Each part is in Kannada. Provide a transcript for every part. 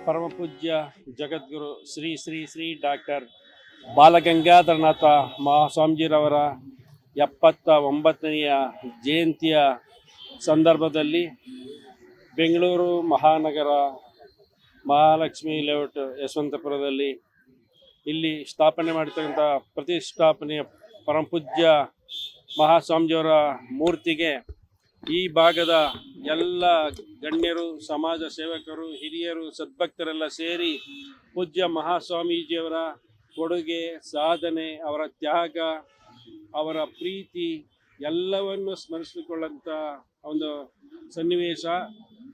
ಪರಮಪೂಜ್ಯ ಜಗದ್ಗುರು ಶ್ರೀ ಶ್ರೀ ಶ್ರೀ ಡಾಕ್ಟರ್ ಬಾಲಗಂಗಾಧರನಾಥ ಮಹಾಸ್ವಾಮೀಜಿರವರ 79ನೆಯ ಜಯಂತಿಯ ಸಂದರ್ಭದಲ್ಲಿ ಬೆಂಗಳೂರು ಮಹಾನಗರ ಮಹಾಲಕ್ಷ್ಮಿ ಲೇಔಟ್ ಯಶವಂತಪುರದಲ್ಲಿ ಇಲ್ಲಿ ಸ್ಥಾಪನೆ ಮಾಡಿರ್ತಕ್ಕಂಥ ಪ್ರತಿಷ್ಠಾಪನೆಯ ಪರಮಪೂಜ್ಯ ಮಹಾಸ್ವಾಮೀಜಿಯವರ ಮೂರ್ತಿಗೆ ಈ ಭಾಗದ ಎಲ್ಲ ಗಣ್ಯರು, ಸಮಾಜ ಸೇವಕರು, ಹಿರಿಯರು, ಸದ್ಭಕ್ತರೆಲ್ಲ ಸೇರಿ ಪೂಜ್ಯ ಮಹಾಸ್ವಾಮೀಜಿಯವರ ಕೊಡುಗೆ, ಸಾಧನೆ, ಅವರ ತ್ಯಾಗ, ಅವರ ಪ್ರೀತಿ ಎಲ್ಲವನ್ನು ಸ್ಮರಿಸಿಕೊಳ್ಳಂಥ ಒಂದು ಸನ್ನಿವೇಶ.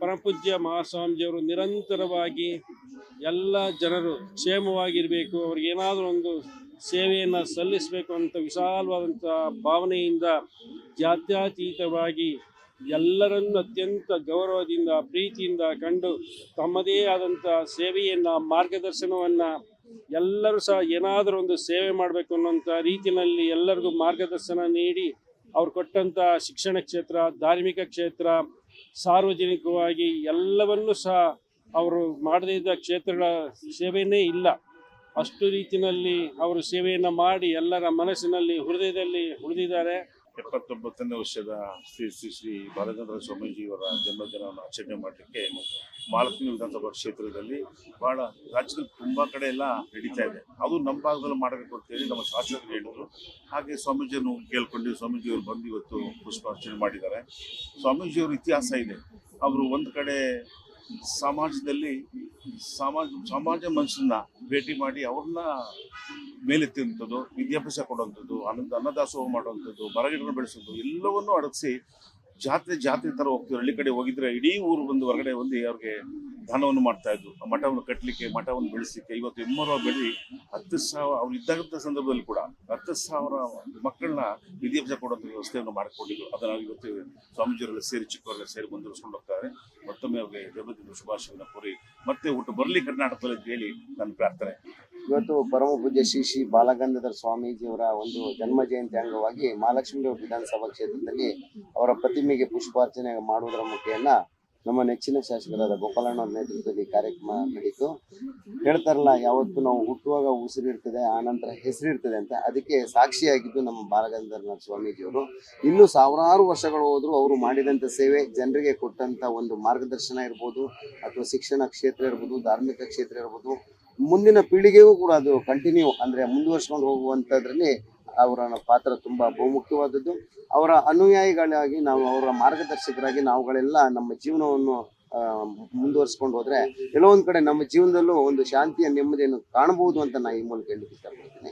ಪರಮಪೂಜ್ಯ ಮಹಾಸ್ವಾಮೀಜಿಯವರು ನಿರಂತರವಾಗಿ ಎಲ್ಲ ಜನರು ಕ್ಷೇಮವಾಗಿರಬೇಕು, ಅವ್ರಿಗೇನಾದರೂ ಒಂದು ಸೇವೆಯನ್ನು ಸಲ್ಲಿಸಬೇಕು ಅಂತ ವಿಶಾಲವಾದಂಥ ಭಾವನೆಯಿಂದ ಜಾತ್ಯತೀತವಾಗಿ ಎಲ್ಲರನ್ನು ಅತ್ಯಂತ ಗೌರವದಿಂದ, ಪ್ರೀತಿಯಿಂದ ಕಂಡು ತಮ್ಮದೇ ಆದಂಥ ಸೇವೆಯನ್ನು, ಮಾರ್ಗದರ್ಶನವನ್ನು ಎಲ್ಲರೂ ಸಹ ಏನಾದರೂ ಒಂದು ಸೇವೆ ಮಾಡಬೇಕು ಅನ್ನೋಂಥ ರೀತಿಯಲ್ಲಿ ಎಲ್ಲರಿಗೂ ಮಾರ್ಗದರ್ಶನ ನೀಡಿ ಅವ್ರು ಕೊಟ್ಟಂಥ ಶಿಕ್ಷಣ ಕ್ಷೇತ್ರ, ಧಾರ್ಮಿಕ ಕ್ಷೇತ್ರ, ಸಾರ್ವಜನಿಕವಾಗಿ ಎಲ್ಲವನ್ನೂ ಸಹ ಅವರು ಮಾಡದೇ ಇದ್ದ ಕ್ಷೇತ್ರಗಳ ಸೇವೆಯೇ ಇಲ್ಲ. ಅಷ್ಟು ರೀತಿಯಲ್ಲಿ ಅವರು ಸೇವೆಯನ್ನು ಮಾಡಿ ಎಲ್ಲರ ಮನಸ್ಸಿನಲ್ಲಿ, ಹೃದಯದಲ್ಲಿ ಉಳಿದಿದ್ದಾರೆ. 79ನೇ ವರ್ಷದ ಶ್ರೀ ಶ್ರೀ ಶ್ರೀ ಬಾಲಗಂಗಾಧರ ಸ್ವಾಮೀಜಿಯವರ ಜನ್ಮದಿನವನ್ನು ಆಚರಣೆ ಮಾಡಲಿಕ್ಕೆ ಮಹಾಲಕ್ಷ್ಮಿ ವಿಧಾನಸಭಾ ಕ್ಷೇತ್ರದಲ್ಲಿ ಬಹಳ ರಾಜ್ಯದಲ್ಲಿ ತುಂಬ ಕಡೆ ಎಲ್ಲ ನಡೀತಾ ಇದೆ. ಅದು ನಮ್ಮ ಭಾಗದಲ್ಲಿ ಮಾಡಬೇಕು ಅಂತೇಳಿ ನಮ್ಮ ಶಾಸಕರು ಹೇಳಿದರು. ಹಾಗೆ ಸ್ವಾಮೀಜಿಯನ್ನು ಕೇಳ್ಕೊಂಡು ಸ್ವಾಮೀಜಿಯವರು ಬಂದು ಇವತ್ತು ಪುಷ್ಪಾರ್ಚನೆ ಮಾಡಿದ್ದಾರೆ. ಸ್ವಾಮೀಜಿಯವ್ರ ಇತಿಹಾಸ ಇದೆ. ಅವರು ಒಂದು ಕಡೆ ಸಮಾಜದಲ್ಲಿ ಸಮಾಜ ಮನುಷ್ಯರನ್ನ ಭೇಟಿ ಮಾಡಿ ಅವ್ರನ್ನ ಮೇಲೆತ್ತುವಂಥದ್ದು, ವಿದ್ಯಾಭ್ಯಾಸ ಕೊಡುವಂಥದ್ದು, ಅನ್ನದಾಸೋಹ ಮಾಡುವಂಥದ್ದು, ಮರಗಿಡಗಳನ್ನು ಬೆಳೆಸೋದು ಎಲ್ಲವನ್ನೂ ಅಡಗಿಸಿ ಜಾತ್ರೆ ಥರ ಹೋಗ್ತಿದ್ರು. ಹಳ್ಳಿ ಕಡೆ ಹೋಗಿದ್ರೆ ಇಡೀ ಊರು ಬಂದು ಹೊರಗಡೆ ಬಂದು ಅವ್ರಿಗೆ ದಾನವನ್ನು ಮಾಡ್ತಾ ಇದ್ರು. ಮಠವನ್ನು ಕಟ್ಟಲಿಕ್ಕೆ, ಮಠವನ್ನು ಬೆಳೆಸಲಿಕ್ಕೆ. ಇವತ್ತು ಎಮ್ಮರವ ಬೆಳೆ 10,000 ಅವ್ರು ಇದ್ದಂಥ ಸಂದರ್ಭದಲ್ಲಿ ಕೂಡ 10,000 ಮಕ್ಕಳನ್ನ ವಿದ್ಯಾಭ್ಯಾಸ ಕೊಡುವಂಥ ವ್ಯವಸ್ಥೆಯನ್ನು ಮಾಡಿಕೊಂಡಿದ್ರು. ಅದನ್ನು ಇವತ್ತು ಸ್ವಾಮೀಜಿಯವರೆಲ್ಲ ಸೇರಿ, ಚಿಕ್ಕವರೆಲ್ಲ ಸೇರಿ ಮುಂದುವರಿಸ್ಕೊಂಡು ಹೋಗ್ತಾರೆ. ಮತ್ತೊಮ್ಮೆ ಅವ್ರಿಗೆ ಜನ್ಮದಿನ ಶುಭಾಶಯವನ್ನು ಕೋರಿ ಮತ್ತೆ ಹುಟ್ಟು ಬರಲಿ ಕರ್ನಾಟಕದಲ್ಲಿ ಅಂತ ಹೇಳಿ ನನ್ನ ಪ್ರಾರ್ಥನೆ. ಇವತ್ತು ಪರಮ ಪೂಜ್ಯ ಶ್ರೀ ಶ್ರೀ ಬಾಲಗಂಗಾಧರ ಸ್ವಾಮೀಜಿಯವರ ಒಂದು ಜನ್ಮ ಜಯಂತಿ ಅಂಗವಾಗಿ ಮಹಾಲಕ್ಷ್ಮಿ ವಿಧಾನಸಭಾ ಕ್ಷೇತ್ರದಲ್ಲಿ ಅವರ ಪ್ರತಿಮೆಗೆ ಪುಷ್ಪಾರ್ಚನೆ ಮಾಡುವುದರ ಮುಖೇನ ನಮ್ಮ ನೆಚ್ಚಿನ ಶಾಸಕರಾದ ಗೋಪಾಲಣ್ಣವ್ರ ನೇತೃತ್ವದಲ್ಲಿ ಕಾರ್ಯಕ್ರಮ ನಡೀತು. ಹೇಳ್ತಾರಲ್ಲ, ಯಾವತ್ತು ನಾವು ಹುಟ್ಟುವಾಗ ಉಸಿರಿರ್ತದೆ, ಆನಂತರ ಹೆಸರಿರ್ತದೆ ಅಂತ. ಅದಕ್ಕೆ ಸಾಕ್ಷಿಯಾಗಿದ್ದು ನಮ್ಮ ಬಾಲಗಂಗಾಧರನಾಥ ಸ್ವಾಮೀಜಿಯವರು. ಇನ್ನೂ ಸಾವಿರಾರು ವರ್ಷಗಳು ಹೋದ್ರು ಅವರು ಮಾಡಿದಂಥ ಸೇವೆ, ಜನರಿಗೆ ಕೊಟ್ಟಂಥ ಒಂದು ಮಾರ್ಗದರ್ಶನ ಇರ್ಬೋದು, ಅಥವಾ ಶಿಕ್ಷಣ ಕ್ಷೇತ್ರ ಇರ್ಬೋದು, ಧಾರ್ಮಿಕ ಕ್ಷೇತ್ರ ಇರ್ಬೋದು, ಮುಂದಿನ ಪೀಳಿಗೆಗೂ ಕೂಡ ಅದು ಕಂಟಿನ್ಯೂ ಅಂದರೆ ಮುಂದುವರ್ಸ್ಕೊಂಡು ಹೋಗುವಂಥದ್ರಲ್ಲಿ ಅವರ ಪಾತ್ರ ತುಂಬ ಬಹುಮುಖ್ಯವಾದದ್ದು. ಅವರ ಅನುಯಾಯಿಗಳಾಗಿ ನಾವು, ಅವರ ಮಾರ್ಗದರ್ಶಕರಾಗಿ ನಾವುಗಳೆಲ್ಲ ನಮ್ಮ ಜೀವನವನ್ನು ಮುಂದುವರ್ಸ್ಕೊಂಡು ಹೋದರೆ ಕೆಲವೊಂದು ಕಡೆ ನಮ್ಮ ಜೀವನದಲ್ಲೂ ಒಂದು ಶಾಂತಿಯ ನೆಮ್ಮದಿಯನ್ನು ಕಾಣಬಹುದು ಅಂತ ನಾನು ಈ ಮೂಲಕ ಹೇಳಲಿಕ್ಕೆ ಇಷ್ಟಪಡ್ತೀನಿ.